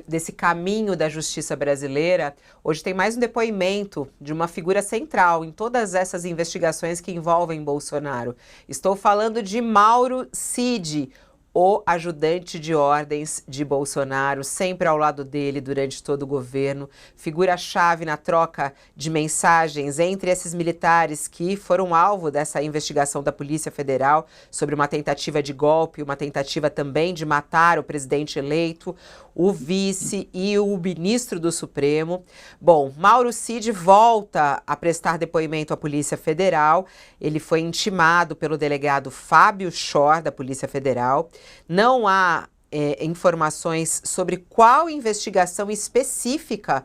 desse caminho da justiça brasileira, hoje tem mais um depoimento de uma figura central em todas essas investigações que envolvem Bolsonaro. Estou falando de Mauro Cid, o ajudante de ordens de Bolsonaro, sempre ao lado dele durante todo o governo, figura-chave na troca de mensagens entre esses militares que foram alvo dessa investigação da Polícia Federal sobre uma tentativa de golpe, uma tentativa também de matar o presidente eleito, o vice e o ministro do Supremo. Bom, Mauro Cid volta a prestar depoimento à Polícia Federal. Ele foi intimado pelo delegado Fábio Schor, da Polícia Federal. Não há informações sobre qual investigação específica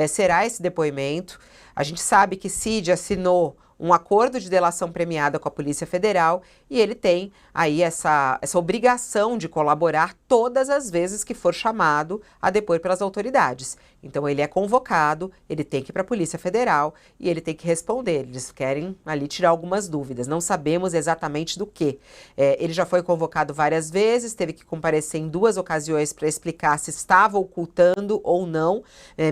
será esse depoimento. A gente sabe que Cid assinou um acordo de delação premiada com a Polícia Federal e ele tem aí essa obrigação de colaborar todas as vezes que for chamado a depor pelas autoridades. Então ele é convocado, ele tem que ir para a Polícia Federal e ele tem que responder. Eles querem ali tirar algumas dúvidas, não sabemos exatamente do que. Ele já foi convocado várias vezes, teve que comparecer em 2 ocasiões para explicar se estava ocultando ou não,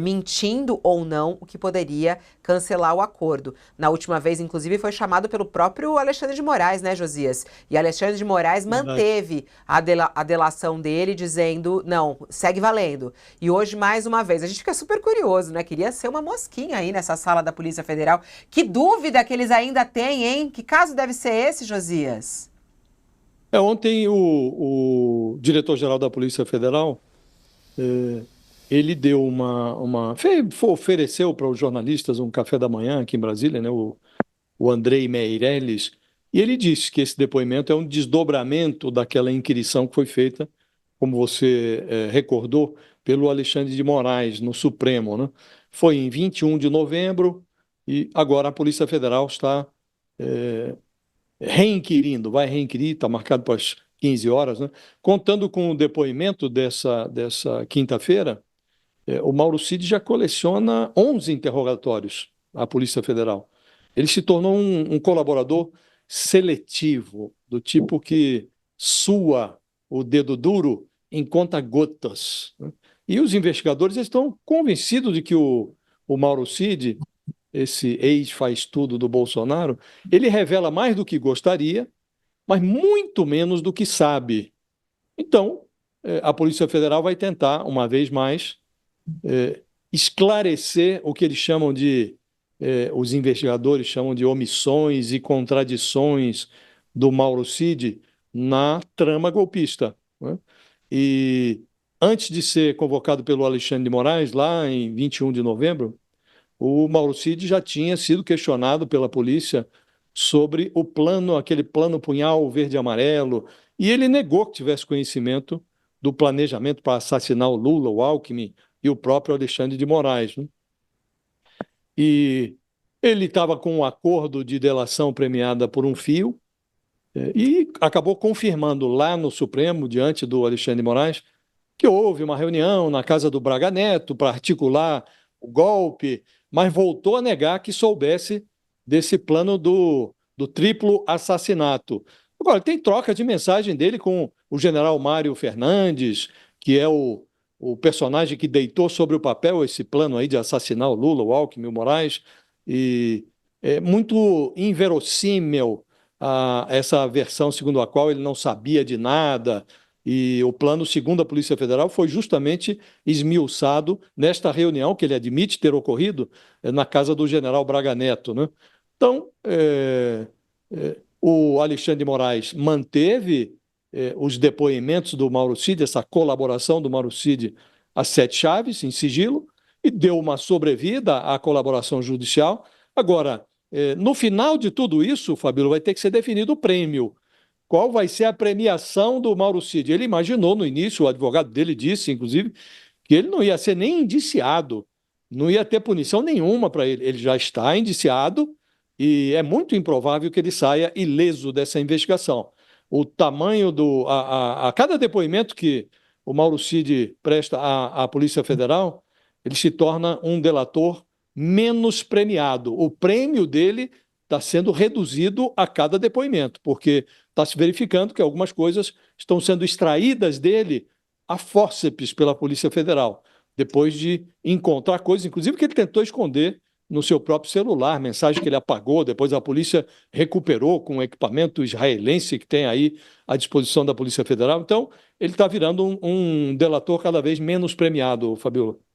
mentindo ou não, o que poderia cancelar o acordo. Na última vez, inclusive, foi chamado pelo próprio Alexandre de Moraes, né, Josias? E Alexandre de Moraes manteve a delação dele, dizendo, não, segue valendo. E hoje, mais uma vez, a gente fica super curioso, né? Queria ser uma mosquinha aí nessa sala da Polícia Federal. Que dúvida que eles ainda têm, hein? Que caso deve ser esse, Josias? Ontem o diretor-geral da Polícia Federal, ele deu ofereceu para os jornalistas um café da manhã aqui em Brasília, né? O Andrei Meirelles, e ele disse que esse depoimento é um desdobramento daquela inquirição que foi feita, como você recordou, pelo Alexandre de Moraes, no Supremo, né? Foi em 21 de novembro e agora a Polícia Federal está reinquirindo, vai reinquirir, está marcado para as 15 horas, né? Contando com o depoimento dessa quinta-feira, o Mauro Cid já coleciona 11 interrogatórios à Polícia Federal. Ele se tornou um colaborador seletivo, do tipo que sua o dedo duro em conta-gotas, né? E os investigadores estão convencidos de que o Mauro Cid, esse ex-faz-tudo do Bolsonaro, ele revela mais do que gostaria, mas muito menos do que sabe. Então, a Polícia Federal vai tentar, uma vez mais, esclarecer o que eles chamam de, os investigadores chamam de omissões e contradições do Mauro Cid na trama golpista, né? E antes de ser convocado pelo Alexandre de Moraes, lá em 21 de novembro, o Mauro Cid já tinha sido questionado pela polícia sobre o plano, aquele plano punhal verde e amarelo, e ele negou que tivesse conhecimento do planejamento para assassinar o Lula, o Alckmin e o próprio Alexandre de Moraes, né? E ele estava com um acordo de delação premiada por um fio, e acabou confirmando lá no Supremo, diante do Alexandre de Moraes, que houve uma reunião na casa do Braga Neto para articular o golpe, mas voltou a negar que soubesse desse plano do triplo assassinato. Agora, tem troca de mensagem dele com o general Mário Fernandes, que é o personagem que deitou sobre o papel esse plano aí de assassinar o Lula, o Alckmin, o Moraes, e é muito inverossímil essa versão segundo a qual ele não sabia de nada, e o plano, segundo a Polícia Federal, foi justamente esmiuçado nesta reunião que ele admite ter ocorrido na casa do general Braga Neto, né? Então, o Alexandre de Moraes manteve os depoimentos do Mauro Cid, essa colaboração do Mauro Cid às 7 chaves, em sigilo, e deu uma sobrevida à colaboração judicial. Agora, no final de tudo isso, Fabíola, vai ter que ser definido o prêmio. Qual vai ser a premiação do Mauro Cid? Ele imaginou no início, o advogado dele disse, inclusive, que ele não ia ser nem indiciado, não ia ter punição nenhuma para ele. Ele já está indiciado e é muito improvável que ele saia ileso dessa investigação. O tamanho a cada depoimento que o Mauro Cid presta à Polícia Federal, ele se torna um delator menos premiado. O prêmio dele está sendo reduzido a cada depoimento, porque está se verificando que algumas coisas estão sendo extraídas dele a fórceps pela Polícia Federal, depois de encontrar coisas, inclusive que ele tentou esconder no seu próprio celular, mensagem que ele apagou, depois a polícia recuperou com um equipamento israelense que tem aí à disposição da Polícia Federal. Então, ele está virando um delator cada vez menos premiado, Fabiola.